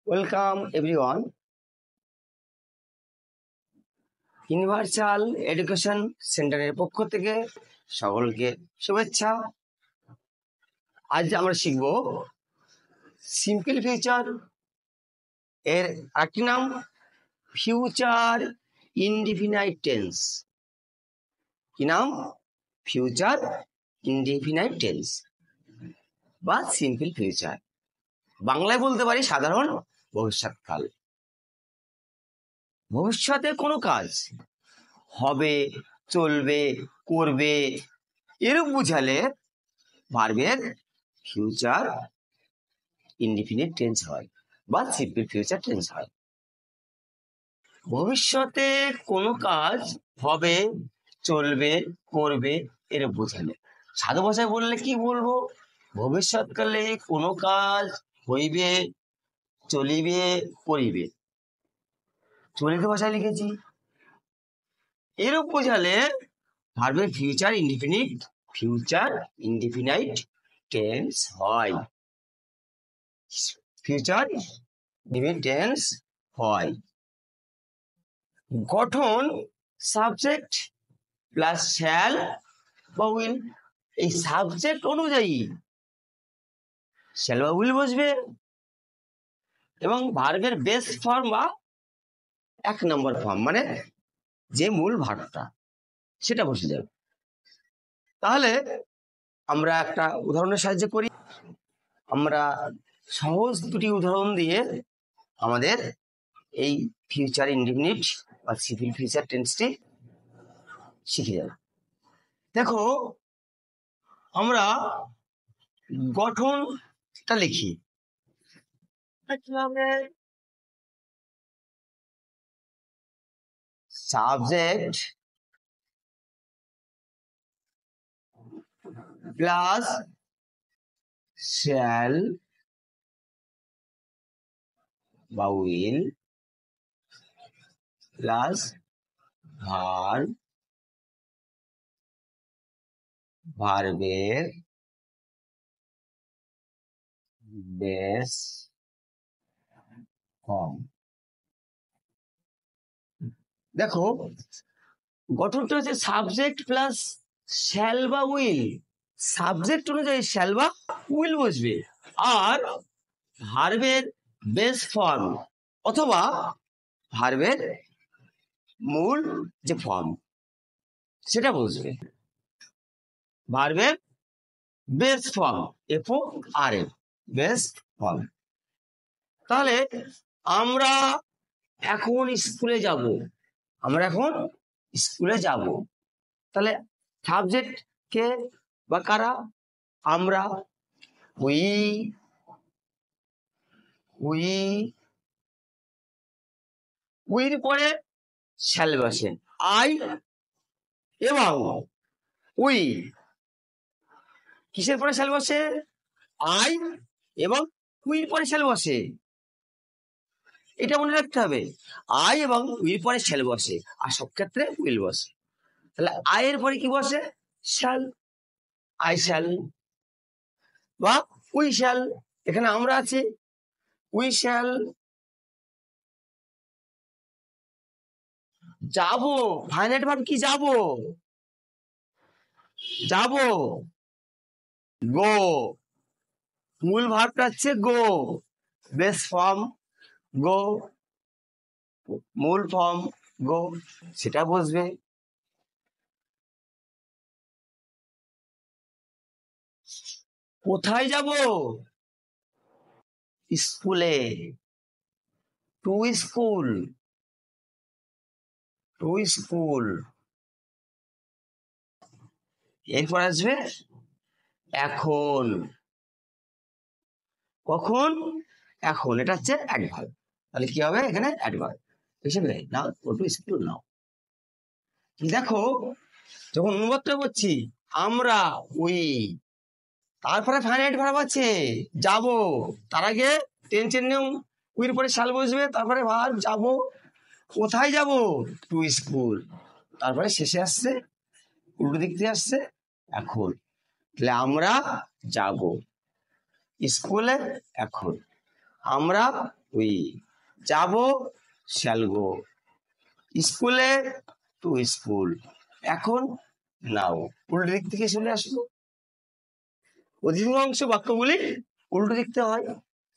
Welcome everyone. Universal education সেন্টারের পক্ষ থেকে সকলকে শুভেচ্ছা। আজ আমরা শিখব সিম্পল ফিউচার এর আরেকটি নাম ফিউচার ইনডিফিনাইট টেন্স। কি নাম? ফিউচার ইনডিফিনাইট টেন্স বা সিম্পল ফিউচার। বাংলায় বলতে পারি সাধারণ ভবিষ্যৎকাল। ভবিষ্যতে কোনো কাজ হবে, চলবে, করবে এরূপ বুঝালে ভার্বের ফিউচার ইনডিফিনিট টেন্স হয় বা সিম্পল ফিউচার টেন্স হয়। ভবিষ্যতে কোনো কাজ হবে, চলবে, করবে এরূপ বুঝালে। সাধু ভাষায় বললে কি বলবো? ভবিষ্যৎকালে কোনো কাজ হইবে, চলিবে, করিবে। চলিত ভাষায় লিখেছি। এরূপ বোঝালে ভার্বের ফিউচার ইনডিফিনাইট টেন্স হয়। ফিউচার ইনডিফিনাইট টেন্স হয়। গঠন সাবজেক্ট প্লাস শ্যাল বা উইল। এই সাবজেক্ট অনুযায়ী শ্যাল বা উইল বসবে এবং ভার্বের বেস ফর্ম বা 1 নম্বর ফর্ম মানে যে মূল ভার্বটা সেটা বসে যাবে। তাহলে আমরা একটা উদাহরণের সাহায্যে করি। আমরা সহজ দুটি উদাহরণ দিয়ে আমাদের এই ফিউচার ইনডিফিনিট বা সিম্পল ফিউচার টেন্সটি শিখে যাব। দেখো, আমরা গঠনটা লিখি। সাবজেক্ট প্লাস শ্যাল বা উইল প্লাস ভার্ব, ভার্বের বেস ফর্ম। দেখো, গঠনটা হচ্ছে সাবজেক্ট প্লাস শ্যাল বা উইল। সাবজেক্ট অনুযায়ী শ্যাল বা উইল বসবে আর ভার্বের বেস ফর্ম অথবা ভার্বের মূল যে ফর্ম সেটা বসবে। ভার্বের base form FORM, base form. তাহলে আমরা এখন স্কুলে যাব। তাহলে সাবজেক্ট কে বা কারা? আমরা। উইর পরে শ্যাল বসে। আই এবং উই কিসের পরে শ্যাল বসে? আই এবং উইর পরে শ্যাল বসে। এটা মনে রাখতে হবে, আই এবং উইর পরে শ্যাল বসে আর সব ক্ষেত্রে উইল বসে। তাহলে আই এর পরে কি বসে? শ্যাল। আই শ্যাল বা উই শ্যাল। এখানে আমরা আছি, উই শ্যাল। যাব, ফাইনাইট ভার্ব কি? যাব, গো। মূল ভার্বটা হচ্ছে গো, বেস ফর্ম গো, মূল ফর্ম গো, সেটা বসবে। কোথায় যাব? স্কুলে। To school. এরপর আসবে এখন। কখন? এখন। এটা হচ্ছে অ্যাডভার্ব। তাহলে কি হবে এখানে? অ্যাডভার্ব হিসেবে নাও, গো টু স্কুল নাও। দেখো, যখন অনুবাদটা করছি আমরা, উই, তারপরে ফাইনাইট ভার্ব আছে যাব, তার আগে টেন্সের নিয়ম উইর পরে শাল বসবে, তারপরে ভার্ব যাব। কোথায় যাব? To school. তারপরে শেষে আসছে, উল্টো দিক থেকে আসছে এখন। তাহলে আমরা যাব স্কুলে এখন। আমরা উই যাব, শ্যাল গো, স্কুলে টু স্কুল, এখন নাও। উল্টো দিক থেকে চলে আসলো। অধিকাংশ বাক্যগুলি উল্টো দিকতে হয়।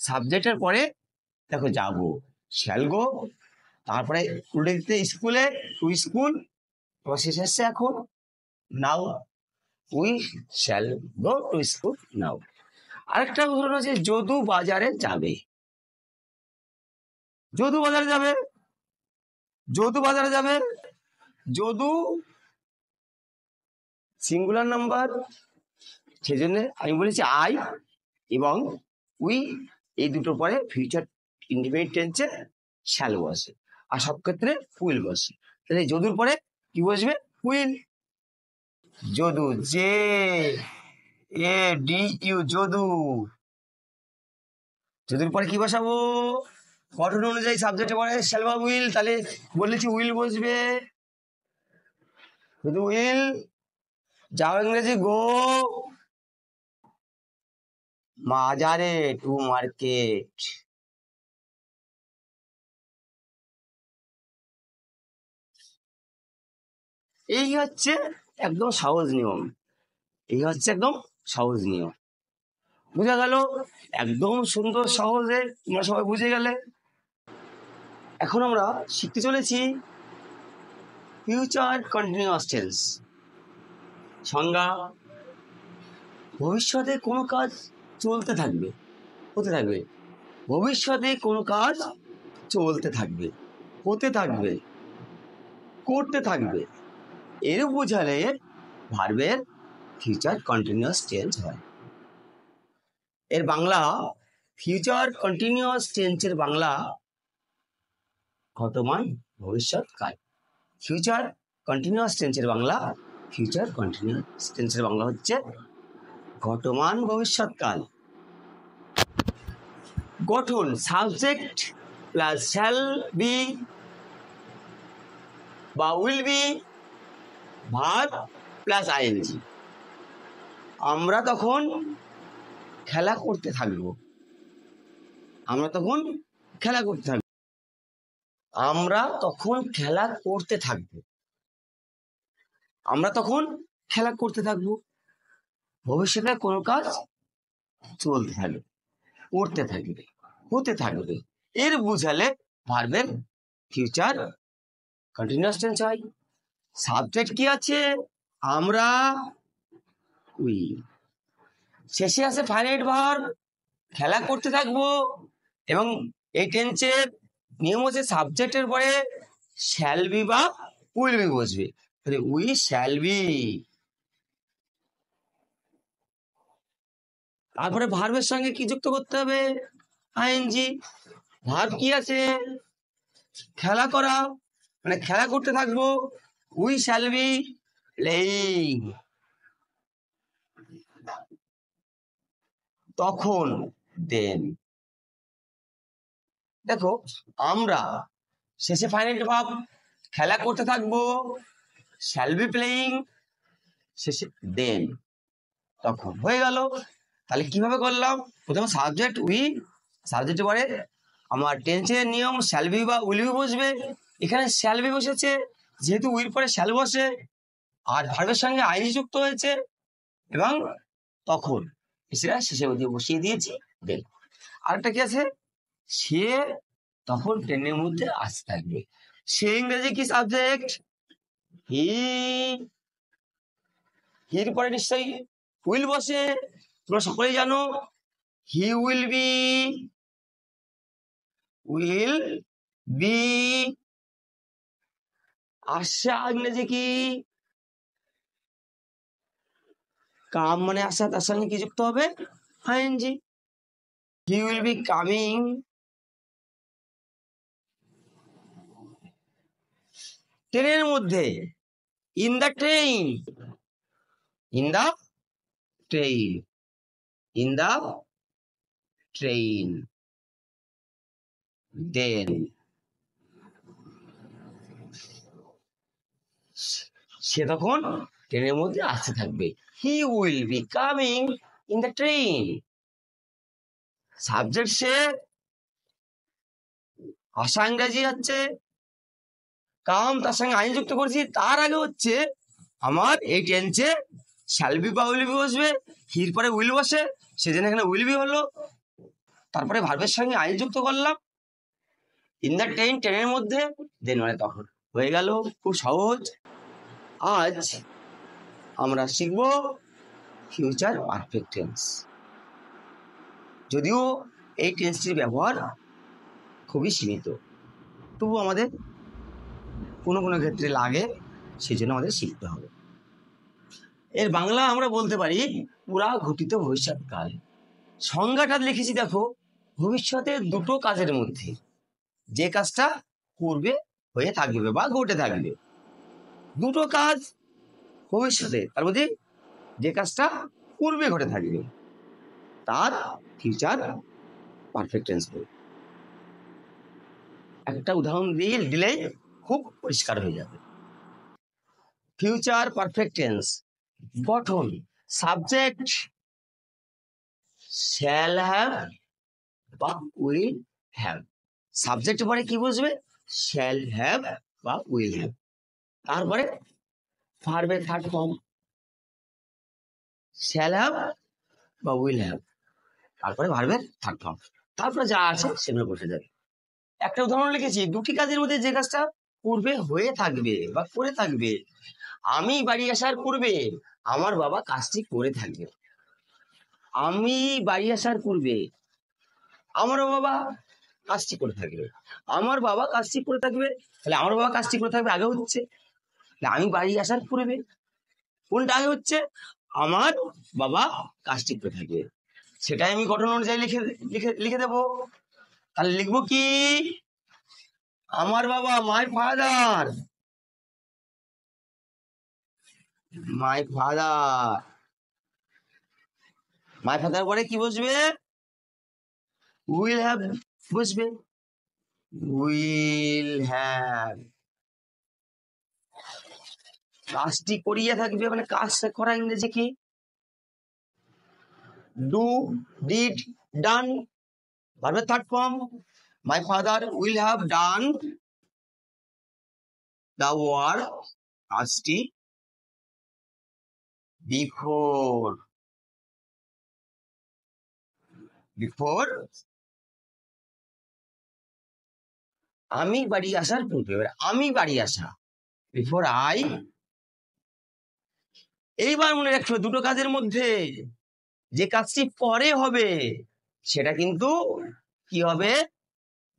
সাবজেক্টের পরে দেখো যাব, শ্যাল গো, তারপরে উল্টো দিকতে স্কুলে টু স্কুল, শেষ আসছে এখন now, we shall go to school now. আরেকটা উদাহরণ আছে, যদু বাজারে যাবে। যদু বাজারে যাবে, যদু বাজারে যাবে, যদু সিঙ্গুলার নাম্বার, সেই জন্য আমি বলেছি আই এবং উই এই দুটোর পরে ফিউচার ইন্ডিপেন্ডেন্ট টেন্সে শ্যাল বসে, আর সব ক্ষেত্রে উইল বসে। তাহলে যদুর পরে কি বসবে? Will. Jadu, J A D U, Jadu. যদুর পরে কি বসাবো? গঠন অনুযায়ী সাবজেক্টে পরে শ্যাল বা উইল, তাহলে বলেছি উইল বসবে। শুধু উইল। যাও ইংরেজি গো, বাজারে টু মার্কেট। এই হচ্ছে একদম সহজ নিয়ম, এই হচ্ছে একদম সহজ নিয়ম। বুঝা গেল? একদম সুন্দর সহজে তোমরা সবাই বুঝে গেলে। এখন আমরা শিখতে চলেছি ফিউচার কন্টিনিউয়াস টেন্স। সংজ্ঞা: ভবিষ্যতে কোনো কাজ চলতে থাকবে, হতে থাকবে। ভবিষ্যতে কোনো কাজ চলতে থাকবে, হতে থাকবে, করতে থাকবে, এর বোঝালে ভার্বের ফিউচার কন্টিনিউয়াস টেন্স হয়। এর বাংলা, ফিউচার কন্টিনিউয়াস টেন্সের বাংলা বর্তমান ভবিষ্যৎকাল। ফিউচার কন্টিনিউয়াস টেন্সের বাংলা, ফিউচার কন্টিনিউয়াস টেন্সের বাংলা হচ্ছে বর্তমান ভবিষ্যৎকাল। গঠন: সাবজেক্ট প্লাস শ্যাল বি বা will be, verb plus ING. আমরা তখন খেলা করতে থাকবো, আমরা তখন খেলা করতে থাকবো, আমরা তখন খেলা করতে থাকবো, আমরা তখন খেলা করতে থাকবো। ভবিষ্যতে কোনো কাজ চলতে থাকবে, করতে থাকবে, হতে থাকবে, এর বুঝালে ভার্বের ফিউচার কন্টিনিউয়াস টেন্স হয়। সাবজেক্ট কি আছে? আমরা, উই। শেষে আছে ফাইনাইট ভার্ব, খেলা করতে থাকবো। এবং এই টেন্সের নিয়ম হচ্ছে সাবজেক্টের পরে শ্যাল বি বা উইল বি বসবে। তাহলে উই শ্যাল বি। তারপরে ভার্বের সঙ্গে কি যুক্ত করতে হবে? আইএনজি। ভার্ব কি আছে? খেলা করা, মানে খেলা করতে থাকবো, উই শ্যাল বি প্লেইং। তখন, দেন। দেখো, আমরা শেষে ফাইনাইট ভার্ব, খেলা করতে থাকবো, শ্যাল বি প্লেইং, শেষে দেন, তখন। হয়ে গেল। তাহলে কিভাবে করলাম? প্রথমে সাবজেক্ট উই, সাবজেক্টের পরে আমার টেন্সের নিয়ম শ্যাল বি বা উইল বি বসবে। এখানে শ্যাল বি বসেছে, যেহেতু উইল পরে শ্যাল বসে, আর ভার্বের সঙ্গে আইনি যুক্ত হয়েছে, এবং তখন সেটা শেষে বসিয়ে দিয়েছি, দেন। আরেকটা কি আছে? সে তখন ট্রেনের মধ্যে আসতে থাকবে। সে ইংরেজি কি সাবজেক্ট? হি, হির পরে নিশ্চয়ই উইল বসে, তোমরা সকলেই জানো। হি উইল বি, উইল বি। আসা ইংরেজি কি? কাম, মানে আসা, তার সঙ্গে কি যুক্ত হবে? ING. He will be coming. ট্রেনের মধ্যে, in the train, in the train, in the train, then. সে তখন ট্রেনের মধ্যে আসতে থাকবে। He will be coming in the train. Subject সে, আশা ইংরেজি হচ্ছে কাম, তার সঙ্গে আইন যুক্ত করেছি, তার আগে হচ্ছে আমার এই টেন্সে শ্যাল বি বা উইল বি বসবে, হির পরে উইল বসে, সেজন্য এখানে উইল বি হলো। তারপরে ভার্বের সঙ্গে আইন যুক্ত করলাম, ইন দ্য ট্রেন, ট্রেনের মধ্যে, দেন মানে তখন হয়ে গেল। খুব সহজ। আজ আমরা শিখব ফিউচার পারফেক্ট টেন্স। যদিও এই টেন্সটির ব্যবহার খুবই সীমিত, তবু আমাদের কোনো কোনো ক্ষেত্রে লাগে, সেই জন্য আমাদের শিখতে হবে। এর বাংলা আমরা বলতে পারি পুরা ঘটিত ভবিষ্যৎকাল। সংজ্ঞাটা লিখেছি দেখো, ভবিষ্যতের দুটো কাজের মধ্যে যে কাজটা পূর্বে হয়ে থাকবে বা ঘটে থাকবে। দুটো কাজ ভবিষ্যতে, তার মধ্যে যে কাজটা পূর্বে ঘটে থাকবে তার ফিউচার পারফেক্ট টেন্স বলে। একটা উদাহরণ দিলে খুব পরিষ্কার হয়ে যাবে। ফিউচার পারফেক্ট টেন্স গঠন, সাবজেক্ট শ্যাল হ্যাভ বা উইল হ্যাভ। সাবজেক্ট পরে কি বুঝবে? শ্যাল হ্যাভ বা উইল হ্যাভ। তারপরে ভার্বের থার্ড ফর্ম শ্যাল হ্যাভ বা উইল হ্যাভ, তারপরে ভার্বের থার্ড ফর্ম, তারপরে যা আছে সেগুলো বসে যাবে। একটা উদাহরণ লিখেছি, দুটি কাজের মধ্যে যে কাজটা পূর্বে হয়ে থাকবে বা করে থাকবে। আমি বাড়ি আসার পূর্বে আমার বাবা কাজটি করে থাকবে। আমি বাড়ি আসার পূর্বে আমার বাবা কাজটি করে থাকবে। আমার বাবা কাজটি করে থাকবে, তাহলে আমার বাবা কাজটি করে থাকবে আগে হচ্ছে। আমি বাড়ি আসার পূর্বে কোনটা আগে হচ্ছে? আমার বাবা কাজটি করে থাকবে, সেটাই আমি গঠন অনুযায়ী লিখে লিখে লিখে দেবো। তাহলে লিখবো কি? আমার বাবা, my father, my father. My father পরে কি বসবে? উইল হ্যাভ বসবে, উইল হ্যাভ। কাজটি করিয়ে থাকবে, মানে কাজ করা ইংরেজি কি? ডু, ডিড, ডান। ভার্বের third form my father will have done the work, কাজটি বিফোর, বিফোর আমি বাড়ি আসার পূর্বে। আমি বাড়ি আসা, বিফোর আই। এইবার মনে রাখবে দুটো কাজের মধ্যে যে কাজটি পরে হবে সেটা কিন্তু কি হবে?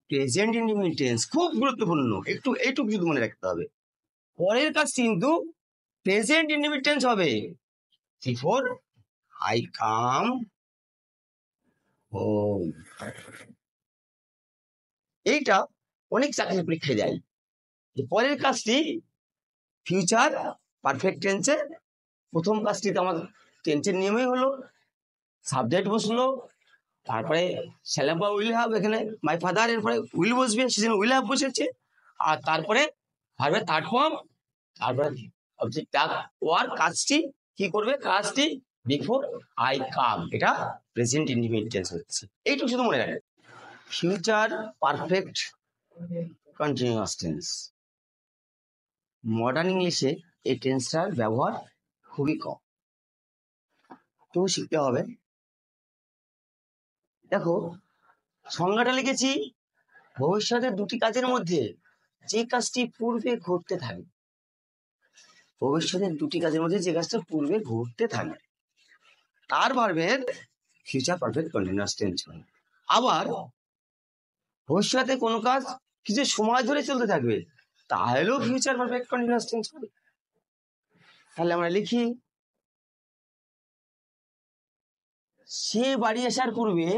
Present indefinite tense. খুব গুরুত্বপূর্ণ, একটু এইটুকু শুধু মনে রাখতে হবে। পরের কাজ কিন্তু প্রেজেন্ট ইনডিফিনিট টেন্স হবে। Before I come home. এইটা অনেক চাকরি পরীক্ষায় দেয়। পরের কাজটি ফিউচার পারফেক্ট টেন্সে, প্রথম কাজটি তো আমার টেন্সের নিয়মই হলো, সাবজেক্ট বসলো, তারপরে শ্যাল হ্যাভ বা উইল হ্যাভ, এখানে মাই ফাদার, এরপরে উইল বসবে, সেজন্য উইল হ্যাভ বসেছে। আর তারপরে ভার্বের থার্ড ফর্ম, তারপরে অবজেক্ট ওয়ার্ক, কাজটি কি করবে? কাজটি বিফোর আই কাম, এটা প্রেজেন্ট ইনডিফিনিট টেন্স হচ্ছে। এইটুকু শুধু মনে রাখবে। Future perfect continuous tense, modern ইংলিশে এই টেন্সটার ব্যবহার খুবই কম, তো শিখতে হবে। দেখো সংজ্ঞাটা লিখেছি, ভবিষ্যতের দুটি কাজের মধ্যে যে কাজটি পূর্বে ঘটতে থাকবে। ভবিষ্যতের দুটি কাজের মধ্যে যে কাজটা পূর্বে ঘটতে থাকবে তার ভার্বের ফিউচার পারফেক্ট কন্টিনিউয়াস টেন্স হয়। আবার ভবিষ্যতে কোনো কাজ কিছু সময় ধরে চলতে থাকবে, তাহলেও ফিউচার পারফেক্ট কন্টিনিউয়াস টেন্স হবে। তাহলে আমরা লিখি, সে বাড়ি আসার পূর্বে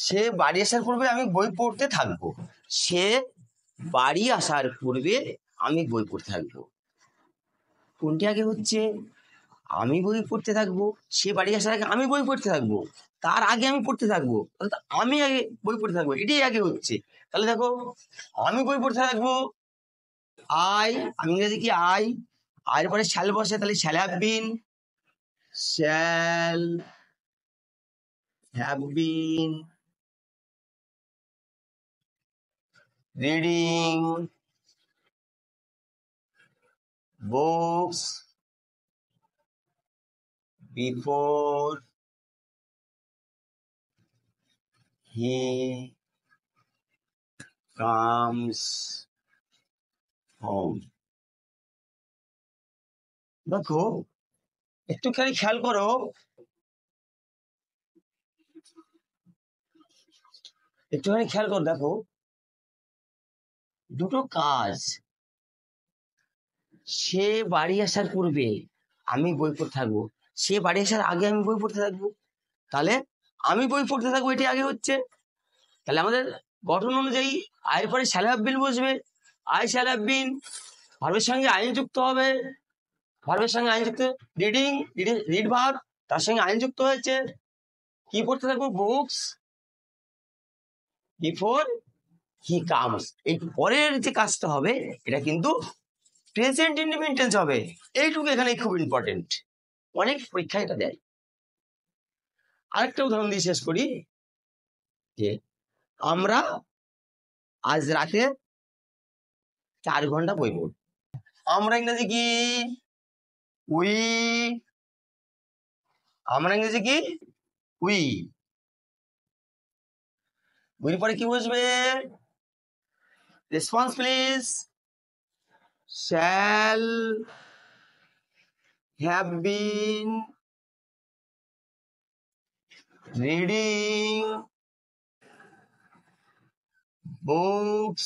সে বাড়ি আসার পূর্বে আমি বই পড়তে থাকবো। সে বাড়ি আসার পূর্বে আমি বই পড়তে থাকবো। কোনটি আগে হচ্ছে? আমি বই পড়তে থাকবো, সে বাড়ি আসার আগে আমি বই পড়তে থাকবো, তার আগে আমি পড়তে থাকবো, অর্থাৎ আমি আগে বই পড়তে থাকবো, এটাই আগে হচ্ছে। তাহলে দেখো, আমি বই পড়তে থাকবো, আই, আমি ইংরেজি কি আই, আয়ের পরে শ্যাল বসে, তাহলে shall have been reading books before he comes home. দেখো, একটুখানি খেয়াল করো, দেখো দুটো কাজ। সে বাড়ি আসার পূর্বে আমি বই পড়তে থাকবো, সে বাড়ি আসার আগে আমি বই পড়তে থাকবো, তাহলে আমি বই পড়তে থাকবো, এটি আগে হচ্ছে। তাহলে আমাদের গঠন অনুযায়ী আয়ের পরে শ্যাল হ্যাভ বিন বসবে, আই শ্যাল হ্যাভ বিন, ভার্বের সঙ্গে আইন যুক্ত হবে, ভার্বের সঙ্গে আইন যুক্ত, রিডিং, রিড ভার্ব, তার সঙ্গে আইন যুক্ত হয়েছে, কি পড়তে থাকবো? Books before he comes. এই পরের যে কাজটা হবে এটা কিন্তু প্রেজেন্ট ইনডিফিনিট টেন্স হবে, এইটুকু এখানে খুব ইম্পর্টেন্ট, অনেক পরীক্ষা এটা দেয়। আরেকটা উদাহরণ দিয়ে শেষ করি, যে আমরা আজ রাতে 4 ঘন্টা বই পড়ব। আমরা ইংরেজি কি? উই। আমরা ইংরেজি কি? উই। উইর পরে কি বসবে? Response please. Shall have been reading books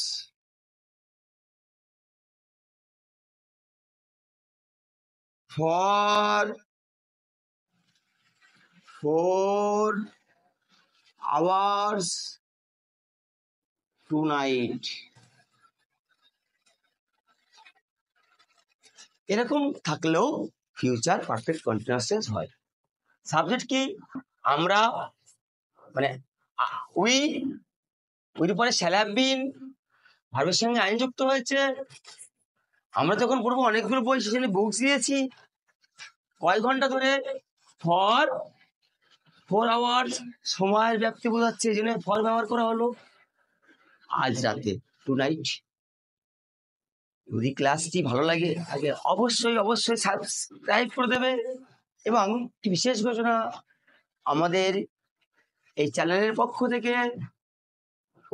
for 4 hours tonight। এরকম থাকলেও ফিউচার পারফেক্ট কন্টিনিউয়াস টেন্স হয়। সাবজেক্ট কি? আমরা, মানে উই, উইর পরে শ্যাল হ্যাভ বিন, ভার্বের সঙ্গে আইন যুক্ত হয়েছে। আমরা যখন পড়বো অনেকগুলো বই, সেখানে বুকস দিয়েছি, কয় ঘন্টা ধরে? ফর 4 আওয়ার্স, সময়ের ব্যাপ্তি বোঝাচ্ছে, এই জন্য ফর ব্যবহার করা হলো। আজ রাতে, টু নাইট। যদি ক্লাসটি ভালো লাগে আগে অবশ্যই সাবস্ক্রাইব করে দেবে। এবং একটি বিশেষ ঘোষণা, আমাদের এই চ্যানেলের পক্ষ থেকে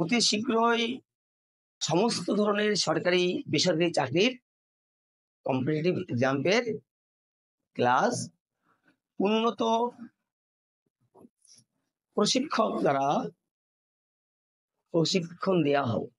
অতি শীঘ্রই সমস্ত ধরনের সরকারি বেসরকারি চাকরির কম্পিটিটিভ এক্সামের ক্লাস উন্নত প্রশিক্ষক দ্বারা প্রশিক্ষণ দেওয়া হবে।